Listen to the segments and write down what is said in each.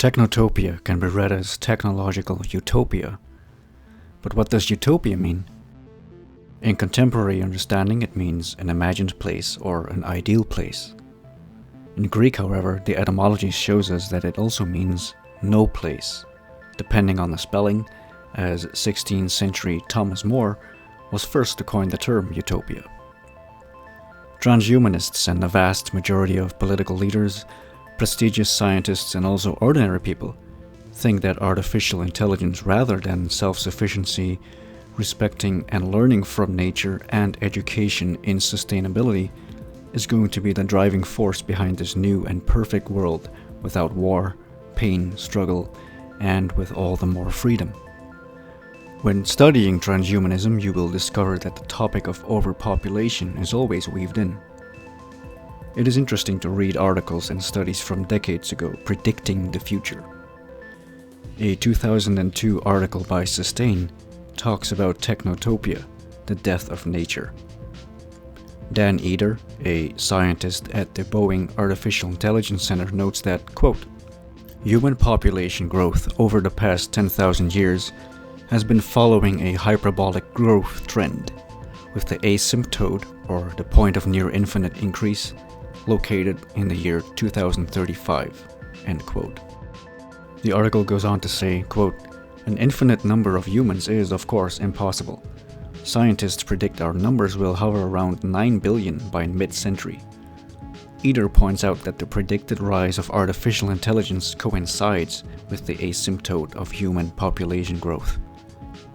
Technotopia can be read as technological utopia. But what does utopia mean? In contemporary understanding, it means an imagined place or an ideal place. In Greek, however, the etymology shows us that it also means no place, depending on the spelling, as 16th century Thomas More was first to coin the term utopia. Transhumanists and the vast majority of political leaders, prestigious scientists and also ordinary people think that artificial intelligence rather than self-sufficiency, respecting and learning from nature and education in sustainability is going to be the driving force behind this new and perfect world without war, pain, struggle, and with all the more freedom. When studying transhumanism, you will discover that the topic of overpopulation is always weaved in. It is interesting to read articles and studies from decades ago predicting the future. A 2002 article by Sustain talks about technotopia, the death of nature. Dan Eder, a scientist at the Boeing Artificial Intelligence Center, notes that, quote, "Human population growth over the past 10,000 years has been following a hyperbolic growth trend, with the asymptote, or the point of near infinite increase, located in the year 2035, end quote. The article goes on to say, quote, "An infinite number of humans is, of course, impossible. Scientists predict our numbers will hover around 9 billion by mid-century. Eder points out that the predicted rise of artificial intelligence coincides with the asymptote of human population growth.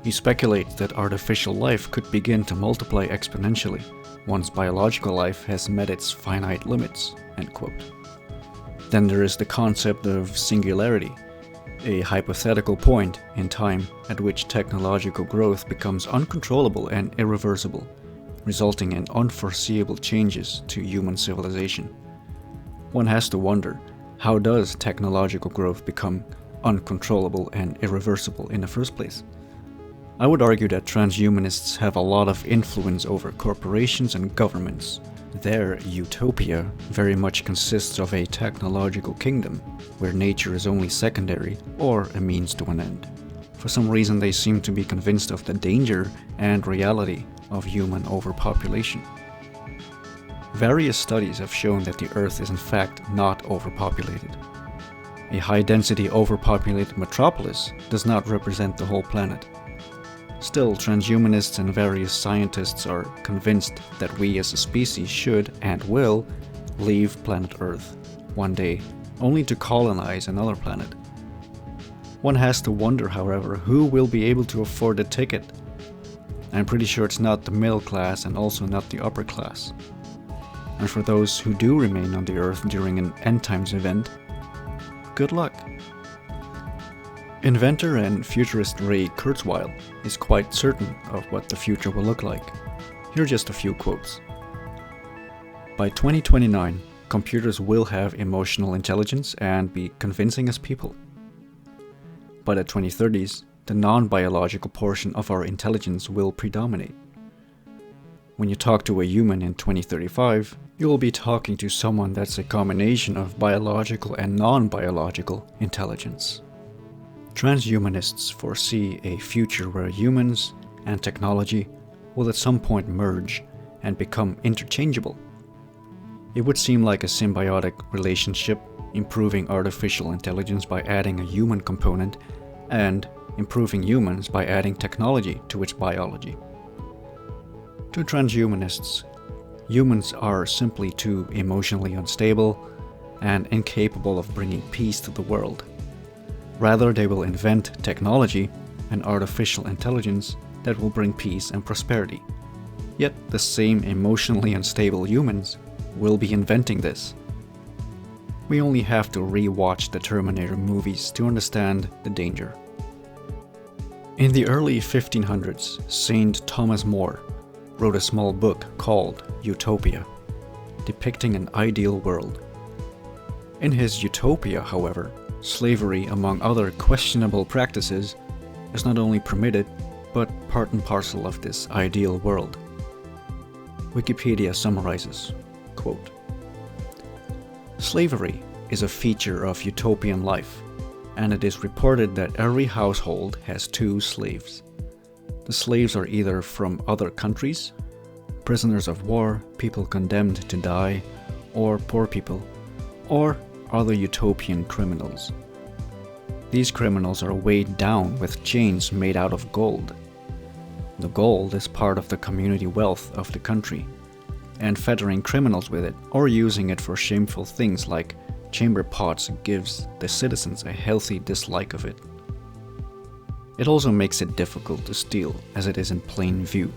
He speculates that artificial life could begin to multiply exponentially once biological life has met its finite limits," end quote. Then there is the concept of singularity, a hypothetical point in time at which technological growth becomes uncontrollable and irreversible, resulting in unforeseeable changes to human civilization. One has to wonder, how does technological growth become uncontrollable and irreversible in the first place? I would argue that transhumanists have a lot of influence over corporations and governments. Their utopia very much consists of a technological kingdom, where nature is only secondary or a means to an end. For some reason they seem to be convinced of the danger and reality of human overpopulation. Various studies have shown that the Earth is in fact not overpopulated. A high-density overpopulated metropolis does not represent the whole planet. Still, transhumanists and various scientists are convinced that we as a species should and will leave planet Earth one day, only to colonize another planet. One has to wonder, however, who will be able to afford the ticket. I'm pretty sure it's not the middle class and also not the upper class. And for those who do remain on the Earth during an end times event, good luck. Inventor and futurist Ray Kurzweil is quite certain of what the future will look like. Here are just a few quotes. "By 2029, computers will have emotional intelligence and be convincing as people. By the 2030s, the non-biological portion of our intelligence will predominate. When you talk to a human in 2035, you will be talking to someone that's a combination of biological and non-biological intelligence." Transhumanists foresee a future where humans and technology will at some point merge and become interchangeable. It would seem like a symbiotic relationship, improving artificial intelligence by adding a human component and improving humans by adding technology to its biology. To transhumanists, humans are simply too emotionally unstable and incapable of bringing peace to the world. Rather, they will invent technology and artificial intelligence that will bring peace and prosperity. Yet the same emotionally unstable humans will be inventing this. We only have to re-watch the Terminator movies to understand the danger. In the early 1500s, Saint Thomas More wrote a small book called Utopia, depicting an ideal world. In his Utopia, however, slavery, among other questionable practices, is not only permitted, but part and parcel of this ideal world. Wikipedia summarizes, quote, "Slavery is a feature of utopian life, and it is reported that every household has 2 slaves. The slaves are either from other countries, prisoners of war, people condemned to die, or poor people, or other utopian criminals. These criminals are weighed down with chains made out of gold. The gold is part of the community wealth of the country, and fettering criminals with it or using it for shameful things like chamber pots gives the citizens a healthy dislike of it. It also makes it difficult to steal, as it is in plain view.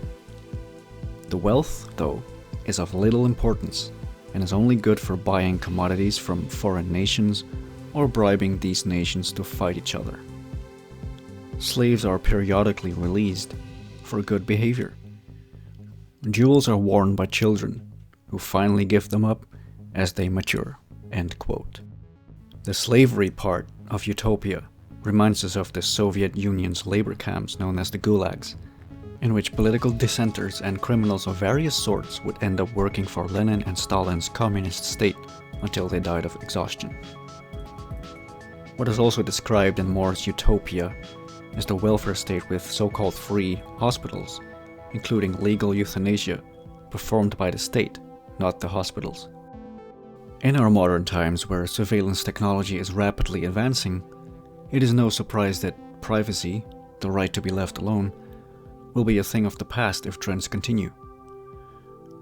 The wealth, though, is of little importance and is only good for buying commodities from foreign nations or bribing these nations to fight each other. Slaves are periodically released for good behavior. Jewels are worn by children, who finally give them up as they mature." End quote. The slavery part of Utopia reminds us of the Soviet Union's labor camps known as the gulags, in which political dissenters and criminals of various sorts would end up working for Lenin and Stalin's communist state until they died of exhaustion. What is also described in More's Utopia is the welfare state with so-called free hospitals, including legal euthanasia performed by the state, not the hospitals. In our modern times, where surveillance technology is rapidly advancing, it is no surprise that privacy, the right to be left alone, will be a thing of the past if trends continue.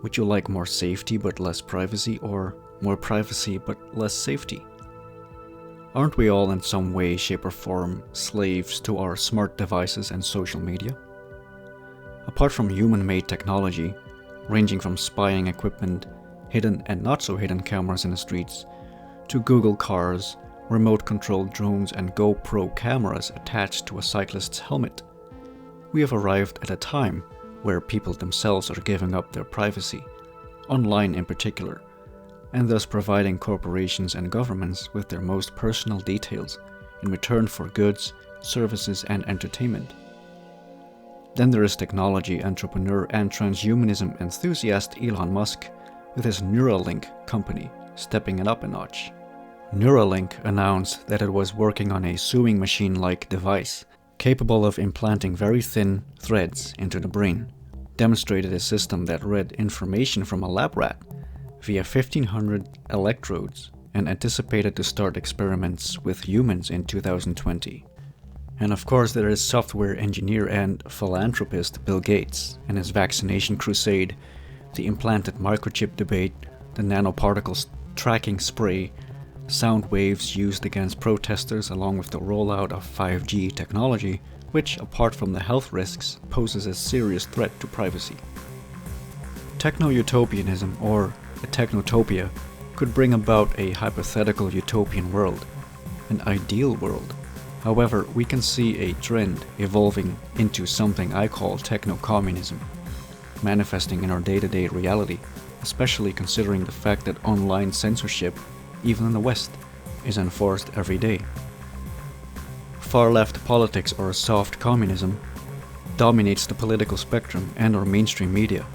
Would you like more safety but less privacy, or more privacy but less safety? Aren't we all in some way, shape or form slaves to our smart devices and social media? Apart from human-made technology, ranging from spying equipment, hidden and not so hidden cameras in the streets, to Google cars, remote-controlled drones and GoPro cameras attached to a cyclist's helmet, we have arrived at a time where people themselves are giving up their privacy, online in particular, and thus providing corporations and governments with their most personal details in return for goods, services and entertainment. Then there is technology entrepreneur and transhumanism enthusiast Elon Musk with his Neuralink company stepping it up a notch. Neuralink announced that it was working on a sewing machine-like device capable of implanting very thin threads into the brain, demonstrated a system that read information from a lab rat via 1,500 electrodes, and anticipated to start experiments with humans in 2020. And of course there is software engineer and philanthropist Bill Gates and his vaccination crusade, the implanted microchip debate, the nanoparticles tracking spray, sound waves used against protesters along with the rollout of 5G technology, which, apart from the health risks, poses a serious threat to privacy. Techno-Utopianism, or a technotopia, could bring about a hypothetical utopian world, an ideal world. However, we can see a trend evolving into something I call techno-communism, manifesting in our day-to-day reality, especially considering the fact that online censorship, even in the West, is enforced every day. Far-left politics, or soft communism, dominates the political spectrum and our mainstream media,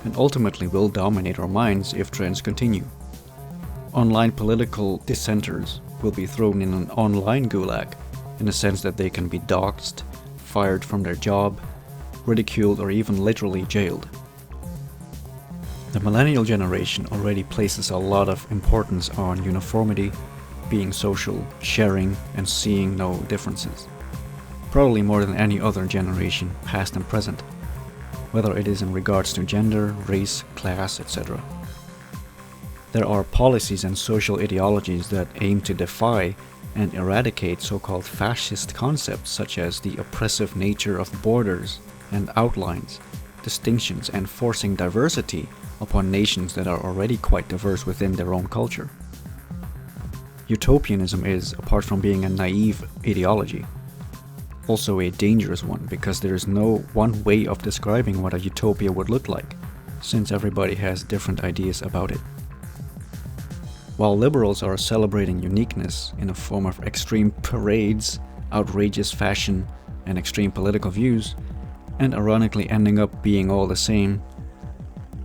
and ultimately will dominate our minds if trends continue. Online political dissenters will be thrown in an online gulag, in the sense that they can be doxxed, fired from their job, ridiculed or even literally jailed. The millennial generation already places a lot of importance on uniformity, being social, sharing and seeing no differences. Probably more than any other generation, past and present, whether it is in regards to gender, race, class, etc. There are policies and social ideologies that aim to defy and eradicate so-called fascist concepts such as the oppressive nature of borders and outlines, distinctions, and forcing diversity upon nations that are already quite diverse within their own culture. Utopianism is, apart from being a naive ideology, also a dangerous one, because there is no one way of describing what a utopia would look like, since everybody has different ideas about it. While liberals are celebrating uniqueness in the form of extreme parades, outrageous fashion, and extreme political views, and ironically ending up being all the same,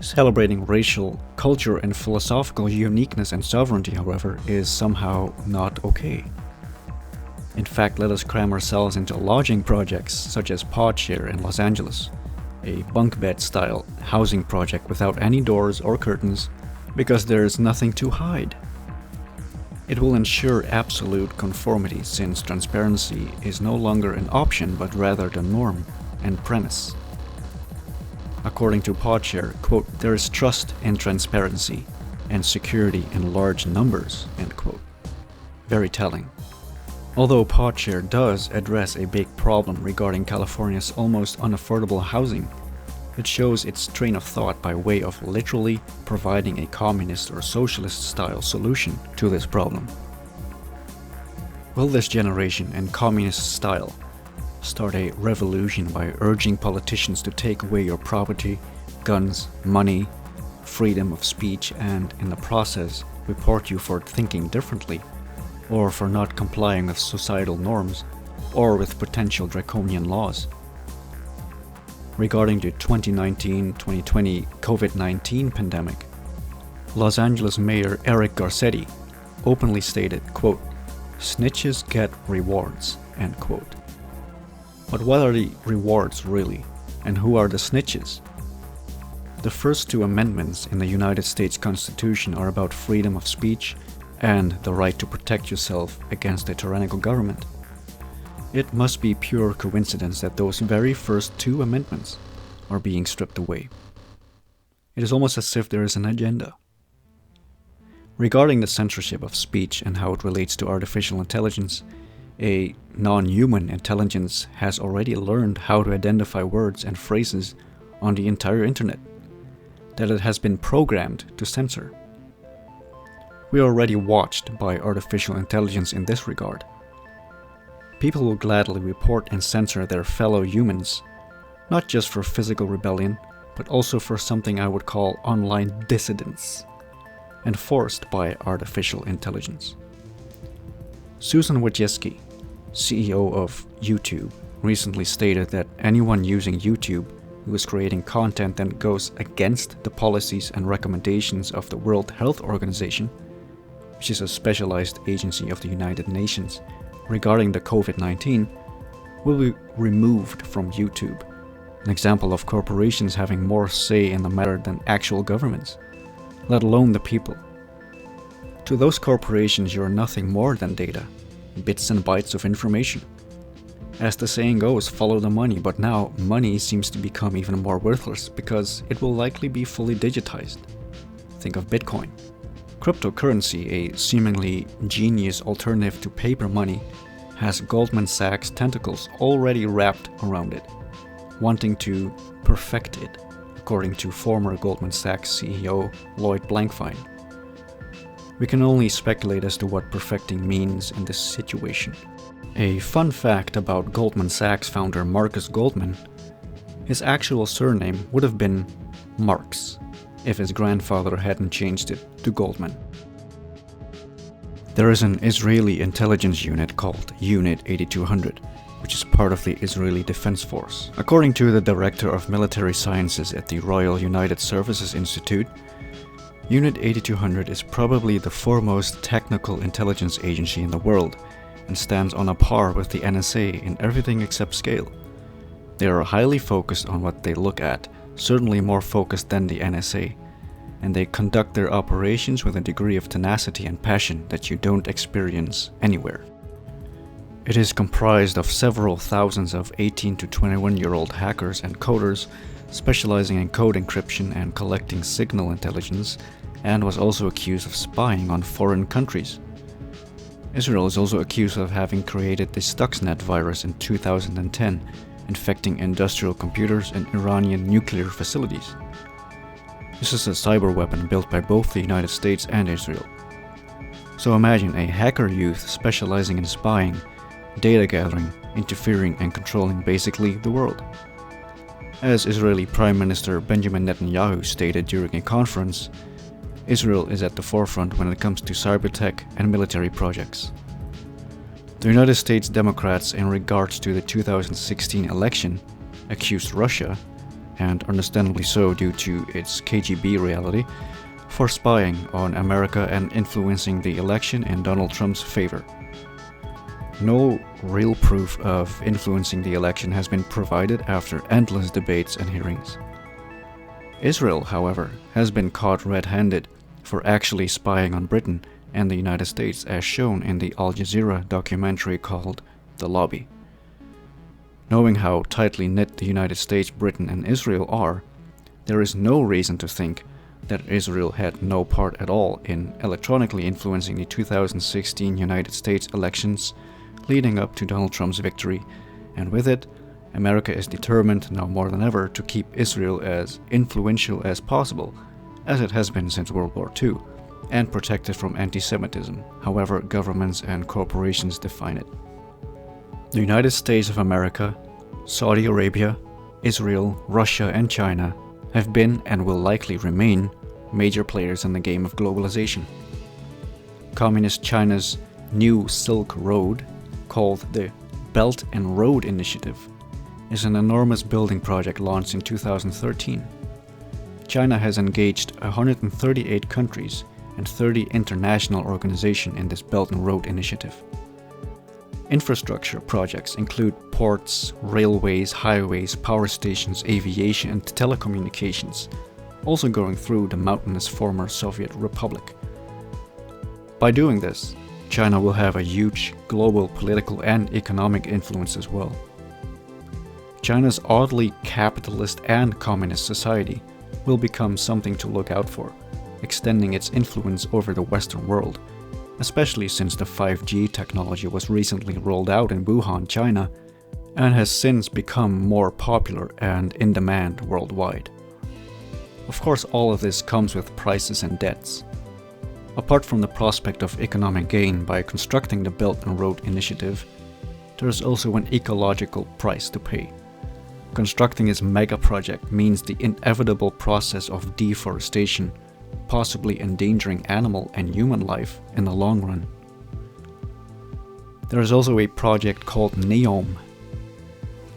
celebrating racial, culture, and philosophical uniqueness and sovereignty, however, is somehow not okay. In fact, let us cram ourselves into lodging projects such as Podshare in Los Angeles, a bunk bed style housing project without any doors or curtains because there is nothing to hide. It will ensure absolute conformity since transparency is no longer an option but rather the norm and premise. According to Podshare, quote, "There is trust in transparency and security in large numbers," end quote. Very telling. Although Podshare does address a big problem regarding California's almost unaffordable housing, it shows its train of thought by way of literally providing a communist or socialist style solution to this problem. Will this generation in communist style start a revolution by urging politicians to take away your property, guns, money, freedom of speech, and in the process report you for thinking differently, or for not complying with societal norms, or with potential draconian laws? Regarding the 2019-2020 COVID-19 pandemic, Los Angeles Mayor Eric Garcetti openly stated, quote, "Snitches get rewards," end quote. But what are the rewards really, and who are the snitches? The first two amendments in the United States Constitution are about freedom of speech and the right to protect yourself against a tyrannical government. It must be pure coincidence that those very first two amendments are being stripped away. It is almost as if there is an agenda. Regarding the censorship of speech and how it relates to artificial intelligence, a non-human intelligence has already learned how to identify words and phrases on the entire internet that it has been programmed to censor. We are already watched by artificial intelligence in this regard. People will gladly report and censor their fellow humans, not just for physical rebellion, but also for something I would call online dissidence, enforced by artificial intelligence. Susan Wojcicki, CEO of YouTube, recently stated that anyone using YouTube who is creating content that goes against the policies and recommendations of the World Health Organization, which is a specialized agency of the United Nations regarding the COVID-19, will be removed from YouTube, an example of corporations having more say in the matter than actual governments, let alone the people. To those corporations, you are nothing more than data, bits and bytes of information. As the saying goes, follow the money, but now money seems to become even more worthless because it will likely be fully digitized. Think of Bitcoin. Cryptocurrency, a seemingly genius alternative to paper money, has Goldman Sachs tentacles already wrapped around it, wanting to perfect it, according to former Goldman Sachs CEO Lloyd Blankfein. We can only speculate as to what perfecting means in this situation. A fun fact about Goldman Sachs founder Marcus Goldman: his actual surname would have been Marx if his grandfather hadn't changed it to Goldman. There is an Israeli intelligence unit called Unit 8200, which is part of the Israeli Defense Force. According to the Director of Military Sciences at the Royal United Services Institute, Unit 8200 is probably the foremost technical intelligence agency in the world and stands on a par with the NSA in everything except scale. They are highly focused on what they look at, certainly more focused than the NSA, and they conduct their operations with a degree of tenacity and passion that you don't experience anywhere. It is comprised of several thousands of 18 to 21-year-old hackers and coders specializing in code encryption and collecting signal intelligence, and was also accused of spying on foreign countries. Israel is also accused of having created the Stuxnet virus in 2010, infecting industrial computers in Iranian nuclear facilities. This is a cyber weapon built by both the United States and Israel. So imagine a hacker youth specializing in spying, data gathering, interfering and controlling basically the world. As Israeli Prime Minister Benjamin Netanyahu stated during a conference, Israel is at the forefront when it comes to cyber tech and military projects. The United States Democrats, in regards to the 2016 election, accused Russia, and understandably so due to its KGB reality, for spying on America and influencing the election in Donald Trump's favor. No real proof of influencing the election has been provided after endless debates and hearings. Israel, however, has been caught red-handed for actually spying on Britain and the United States, as shown in the Al Jazeera documentary called The Lobby. Knowing how tightly knit the United States, Britain, and Israel are, there is no reason to think that Israel had no part at all in electronically influencing the 2016 United States elections leading up to Donald Trump's victory, and with it, America is determined now more than ever to keep Israel as influential as possible, as it has been since World War II, and protect it from anti-Semitism, however governments and corporations define it. The United States of America, Saudi Arabia, Israel, Russia, and China have been and will likely remain major players in the game of globalization. Communist China's New Silk Road, called the Belt and Road Initiative, is an enormous building project launched in 2013. China has engaged 138 countries and 30 international organizations in this Belt and Road Initiative. Infrastructure projects include ports, railways, highways, power stations, aviation, and telecommunications, also going through the mountainous former Soviet Republic. By doing this, China will have a huge global political and economic influence as well. China's oddly capitalist and communist society will become something to look out for, extending its influence over the Western world, especially since the 5G technology was recently rolled out in Wuhan, China, and has since become more popular and in demand worldwide. Of course, all of this comes with prices and debts. Apart from the prospect of economic gain by constructing the Belt and Road Initiative, there is also an ecological price to pay. Constructing this mega project means the inevitable process of deforestation, possibly endangering animal and human life in the long run. There is also a project called Neom.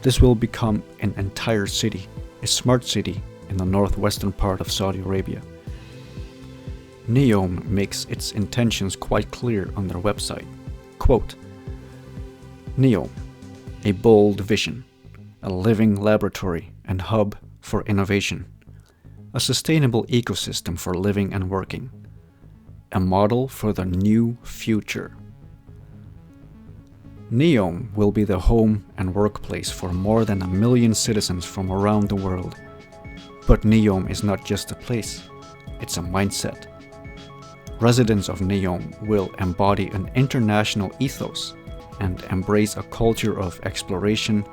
This will become an entire city, a smart city in the northwestern part of Saudi Arabia. Neom makes its intentions quite clear on their website. Quote, Neom, a bold vision, a living laboratory and hub for innovation, a sustainable ecosystem for living and working, a model for the new future. Neom will be the home and workplace for more than 1 million citizens from around the world. But Neom is not just a place, it's a mindset. Residents of Neom will embody an international ethos and embrace a culture of exploration,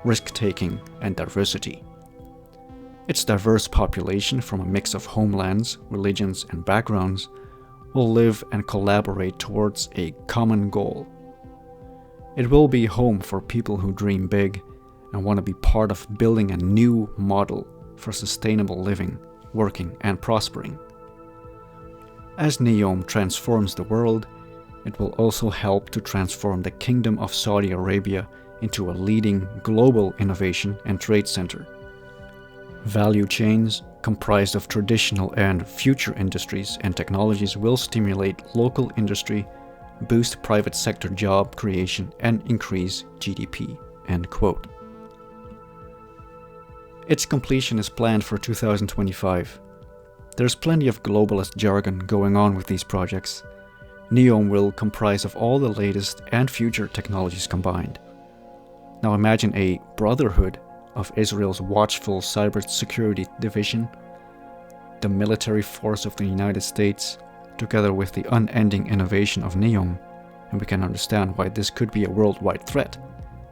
risk-taking, and diversity. Its diverse population from a mix of homelands, religions, and backgrounds will live and collaborate towards a common goal. It will be home for people who dream big and want to be part of building a new model for sustainable living, working, and prospering. As Neom transforms the world, it will also help to transform the Kingdom of Saudi Arabia into a leading global innovation and trade center. Value chains comprised of traditional and future industries and technologies will stimulate local industry, boost private sector job creation, and increase GDP. End quote. Its completion is planned for 2025. There's plenty of globalist jargon going on with these projects. Neom will comprise of all the latest and future technologies combined. Now imagine a brotherhood of Israel's watchful cybersecurity division, the military force of the United States, together with the unending innovation of Neom, and we can understand why this could be a worldwide threat,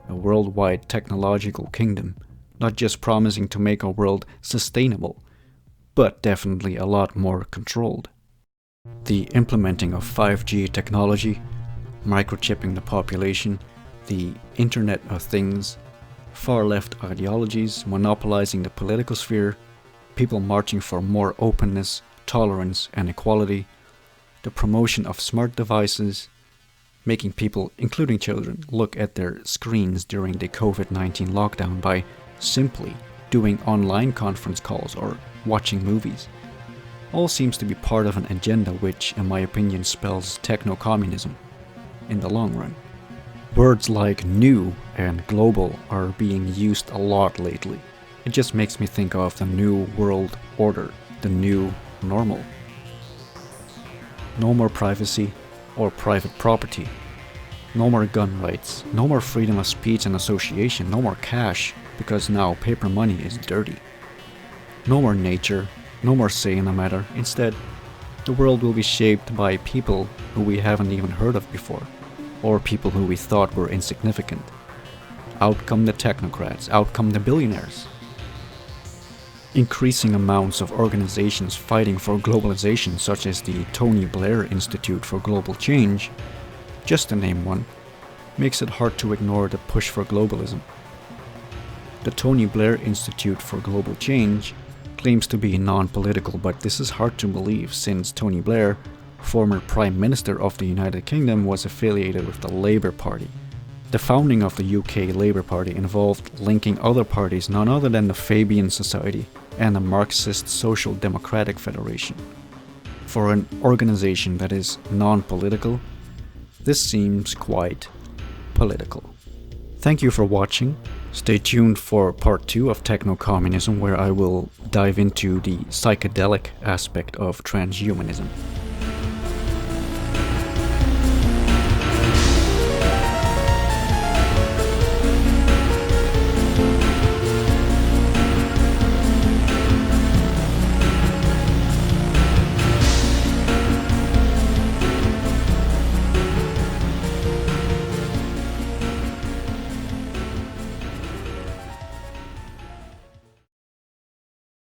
a worldwide technological kingdom, not just promising to make our world sustainable, but definitely a lot more controlled. The implementing of 5G technology, microchipping the population, the Internet of Things, far-left ideologies monopolizing the political sphere, people marching for more openness, tolerance, and equality, the promotion of smart devices, making people, including children, look at their screens during the COVID-19 lockdown by simply doing online conference calls or watching movies, all seems to be part of an agenda which, in my opinion, spells techno-communism in the long run. Words like new and global are being used a lot lately. It just makes me think of the new world order, the new normal. No more privacy or private property. No more gun rights. No more freedom of speech and association. No more cash, because now paper money is dirty. No more nature. No more say in the matter. Instead, the world will be shaped by people who we haven't even heard of before, or people who we thought were insignificant. Out come the technocrats, out come the billionaires. Increasing amounts of organizations fighting for globalization, such as the Tony Blair Institute for Global Change, just to name one, makes it hard to ignore the push for globalism. The Tony Blair Institute for Global Change claims to be non-political, but this is hard to believe since Tony Blair, former Prime Minister of the United Kingdom, was affiliated with the Labour Party. The founding of the UK Labour Party involved linking other parties none other than the Fabian Society and the Marxist Social Democratic Federation. For an organization that is non-political, this seems quite political. Thank you for watching. Stay tuned for part 2 of Techno-Communism, where I will dive into the psychedelic aspect of transhumanism.